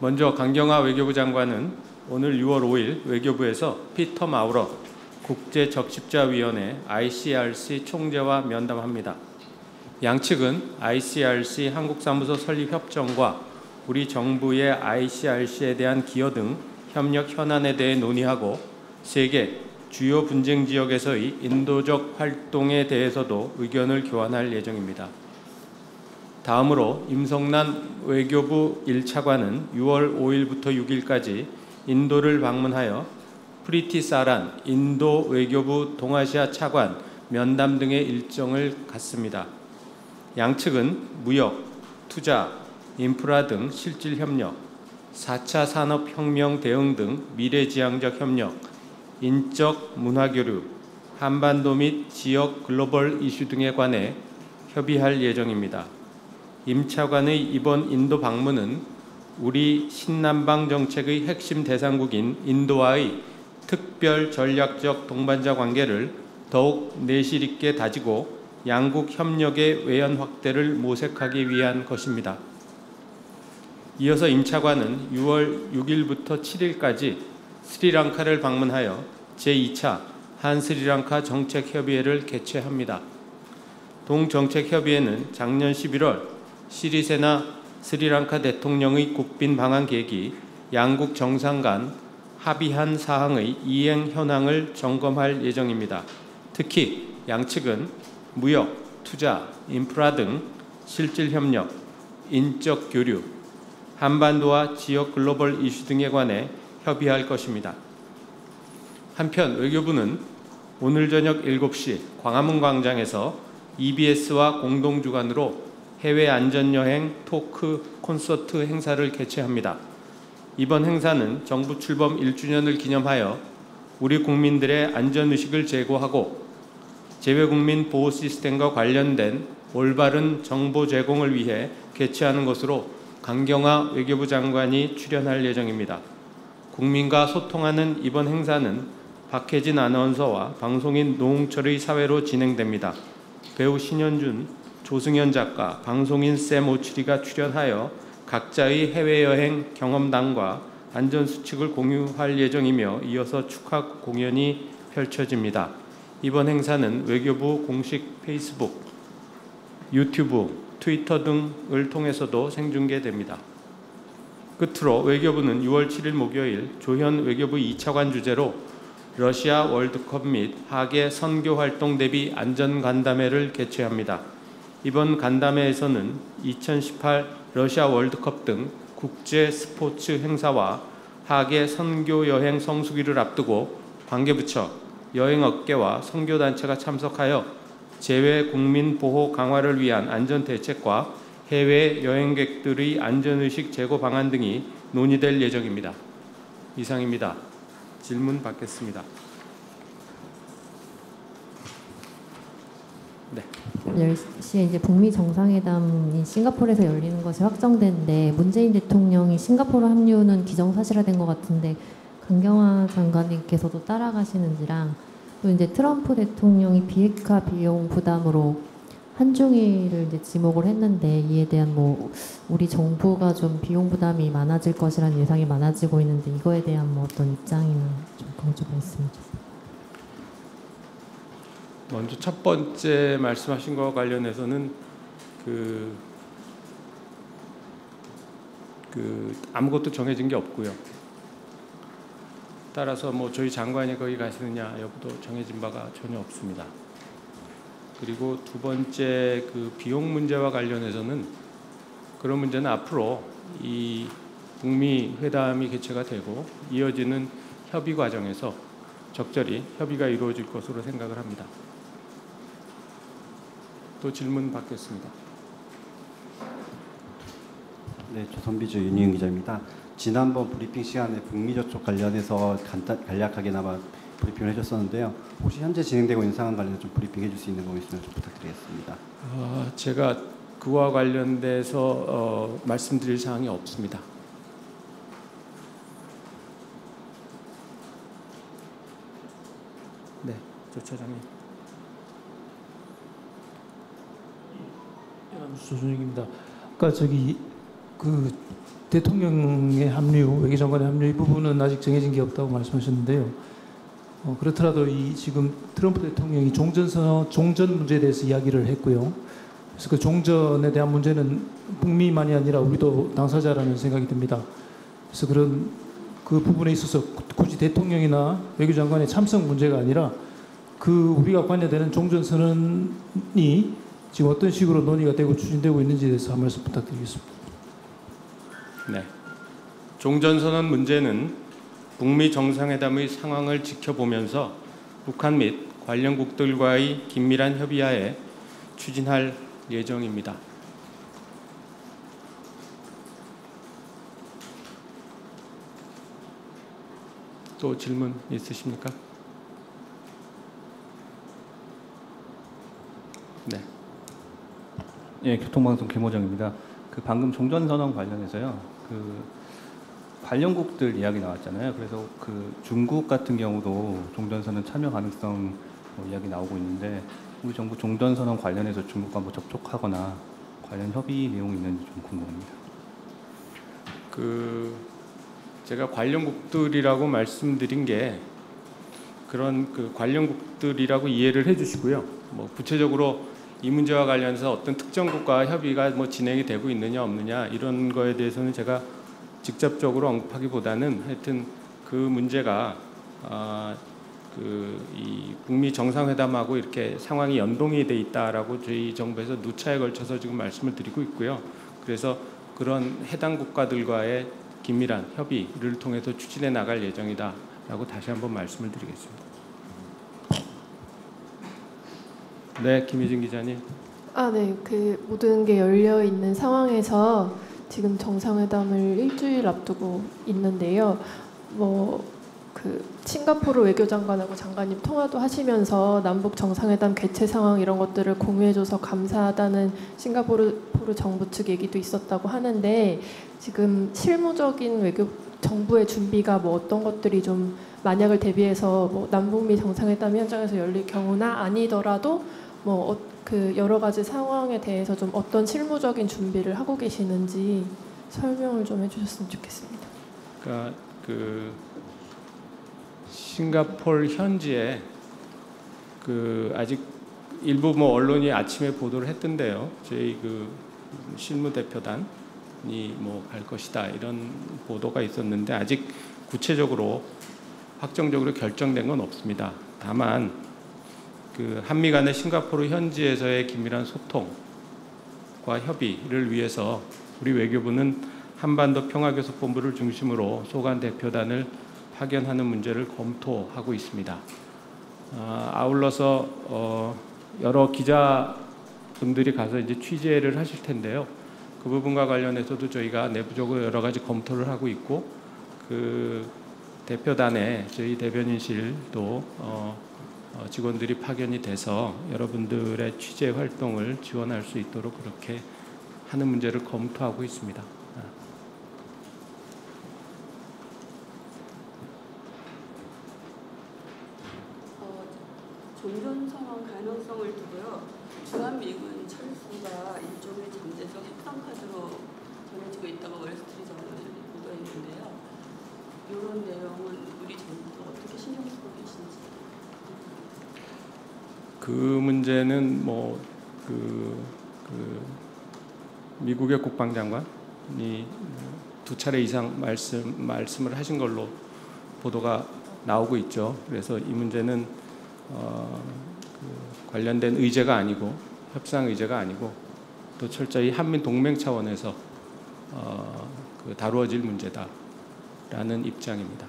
먼저 강경화 외교부 장관은 오늘 6월 5일 외교부에서 피터 마우러 국제적십자위원회 ICRC 총재와 면담합니다. 양측은 ICRC 한국사무소 설립 협정과 우리 정부의 ICRC에 대한 기여 등 협력 현안에 대해 논의하고 세계 주요 분쟁 지역에서의 인도적 활동에 대해서도 의견을 교환할 예정입니다. 다음으로 임성난 외교부 1차관은 6월 5일부터 6일까지 인도를 방문하여 프리티 사란 인도 외교부 동아시아 차관 면담 등의 일정을 갖습니다. 양측은 무역, 투자, 인프라 등 실질 협력, 4차 산업혁명 대응 등 미래지향적 협력, 인적 문화교류, 한반도 및 지역 글로벌 이슈 등에 관해 협의할 예정입니다. 임 차관의 이번 인도 방문은 우리 신남방 정책의 핵심 대상국인 인도와의 특별 전략적 동반자 관계를 더욱 내실 있게 다지고 양국 협력의 외연 확대를 모색하기 위한 것입니다. 이어서 임 차관은 6월 6일부터 7일까지 스리랑카를 방문하여 제2차 한스리랑카 정책협의회를 개최합니다. 동정책협의회는 작년 11월 시리세나 스리랑카 대통령의 국빈 방한 계기, 양국 정상 간 합의한 사항의 이행 현황을 점검할 예정입니다. 특히 양측은 무역, 투자, 인프라 등 실질 협력, 인적 교류, 한반도와 지역 글로벌 이슈 등에 관해 협의할 것입니다. 한편 외교부는 오늘 저녁 7시 광화문 광장에서 EBS와 공동 주관으로 해외 안전여행 토크 콘서트 행사를 개최합니다. 이번 행사는 정부 출범 1주년을 기념하여 우리 국민들의 안전의식을 제고하고 재외국민 보호 시스템과 관련된 올바른 정보 제공을 위해 개최하는 것으로 강경화 외교부 장관이 출연할 예정입니다. 국민과 소통하는 이번 행사는 박혜진 아나운서와 방송인 노홍철의 사회로 진행됩니다. 배우 신현준, 조승현 작가, 방송인 샘 오추리가 출연하여 각자의 해외여행 경험담과 안전수칙을 공유할 예정이며 이어서 축하 공연이 펼쳐집니다. 이번 행사는 외교부 공식 페이스북, 유튜브, 트위터 등을 통해서도 생중계됩니다. 끝으로 외교부는 6월 7일 목요일 조현 외교부 2차관 주재로 러시아 월드컵 및 하계 선교활동 대비 안전간담회를 개최합니다. 이번 간담회에서는 2018 러시아 월드컵 등 국제 스포츠 행사와 하계 선교 여행 성수기를 앞두고 관계부처, 여행업계와 선교단체가 참석하여 재외 국민 보호 강화를 위한 안전대책과 해외 여행객들의 안전의식 제고 방안 등이 논의될 예정입니다. 이상입니다. 질문 받겠습니다. 네. 10시에 이제 북미 정상회담이 싱가포르에서 열리는 것이 확정됐는데 문재인 대통령이 싱가포르 합류는 기정사실화된 것 같은데 강경화 장관님께서도 따라가시는지랑 또 이제 트럼프 대통령이 비핵화 비용 부담으로 한중일을 이제 지목을 했는데 이에 대한 뭐 우리 정부가 좀 비용 부담이 많아질 것이라는 예상이 많아지고 있는데 이거에 대한 뭐 어떤 입장이나 좀 강조가 있으면 좋겠습니다. 먼저 첫 번째 말씀하신 것과 관련해서는 아무것도 정해진 게 없고요. 따라서 뭐 저희 장관이 거기 가시느냐 여부도 정해진 바가 전혀 없습니다. 그리고 두 번째 비용 문제와 관련해서는 그런 문제는 앞으로 이 북미 회담이 개최가 되고 이어지는 협의 과정에서 적절히 협의가 이루어질 것으로 생각을 합니다. 또 질문 받겠습니다. 네, 조선비주 윤희은 기자입니다. 지난번 브리핑 시간에 북미 저쪽 관련해서 간략하게나마 브리핑을 해줬었는데요. 혹시 현재 진행되고 있는 상황 관련해서 좀 브리핑 해줄 수 있는 거 있으면 좀 부탁드리겠습니다. 제가 그와 관련돼서 말씀드릴 사항이 없습니다. 네, 조 차장님. 조준익입니다. 아까 그 대통령의 합류, 외교장관의 합류 이 부분은 아직 정해진 게 없다고 말씀하셨는데요. 그렇더라도 이 지금 트럼프 대통령이 종전 문제에 대해서 이야기를 했고요. 그래서 그 종전에 대한 문제는 북미만이 아니라 우리도 당사자라는 생각이 듭니다. 그래서 그 부분에 있어서 굳이 대통령이나 외교장관의 참석 문제가 아니라 우리가 관여되는 종전선언이 지금 어떤 식으로 논의가 되고 추진되고 있는지에 대해서 한 말씀 부탁드리겠습니다. 네. 종전선언 문제는 북미 정상회담의 상황을 지켜보면서 북한 및 관련국들과의 긴밀한 협의하에 추진할 예정입니다. 또 질문 있으십니까? 네. 예, 교통방송 김호정입니다. 방금 종전선언 관련해서요. 관련국들 이야기 나왔잖아요. 그래서 중국 같은 경우도 종전선언 참여 가능성 이야기 나오고 있는데 우리 정부 종전선언 관련해서 중국과 접촉하거나 관련 협의 내용이 있는지 좀 궁금합니다. 제가 관련국들이라고 말씀드린 게 그런 관련국들이라고 이해를 해주시고요. 구체적으로 이 문제와 관련해서 어떤 특정 국가와 협의가 진행이 되고 있느냐 없느냐 이런 거에 대해서는 제가 직접적으로 언급하기보다는 하여튼 그 문제가 이 북미 정상회담하고 이렇게 상황이 연동이 돼 있다라고 저희 정부에서 누차에 걸쳐서 지금 말씀을 드리고 있고요. 그래서 그런 해당 국가들과의 긴밀한 협의를 통해서 추진해 나갈 예정이다라고 다시 한번 말씀을 드리겠습니다. 네, 김희진 기자님. 네. 모든 게 열려 있는 상황에서 지금 정상회담을 일주일 앞두고 있는데요. 싱가포르 외교장관하고 장관님 통화도 하시면서 남북 정상회담 개최 상황 이런 것들을 공유해줘서 감사하다는 싱가포르 정부 측 얘기도 있었다고 하는데 지금 실무적인 정부의 준비가 어떤 것들이 좀 만약을 대비해서 남북미 정상회담 현장에서 열릴 경우나 아니더라도 여러 가지 상황에 대해서 좀 어떤 실무적인 준비를 하고 계시는지 설명을 좀 해주셨으면 좋겠습니다. 그러니까 싱가포르 현지에 아직 일부 언론이 아침에 보도를 했던데요. 저희 실무대표단이 갈 것이다 이런 보도가 있었는데 아직 구체적으로 확정적으로 결정된 건 없습니다. 다만 한미 간의 싱가포르 현지에서의 긴밀한 소통과 협의를 위해서 우리 외교부는 한반도 평화교섭본부를 중심으로 소관 대표단을 파견하는 문제를 검토하고 있습니다. 아울러서 여러 기자분들이 가서 이제 취재를 하실 텐데요. 그 부분과 관련해서도 저희가 내부적으로 여러 가지 검토를 하고 있고 대표단에 저희 대변인실도 직원들이 파견이 돼서 여러분들의 취재 활동을 지원할 수 있도록 그렇게 하는 문제를 검토하고 있습니다. 종전선언 가능성을 두고요. 주한미군 철수가 일종의 잠재적 협상카드로 전해지고 있다고 월스트리트저널이 보도했는데요. 이런 내용은 우리 정부가 어떻게 신경 쓰고 계신지. 그 문제는 미국의 국방장관이 2차례 이상 말씀을 하신 걸로 보도가 나오고 있죠. 그래서 이 문제는 관련된 의제가 아니고 협상 의제가 아니고 또 철저히 한미 동맹 차원에서 다루어질 문제다라는 입장입니다.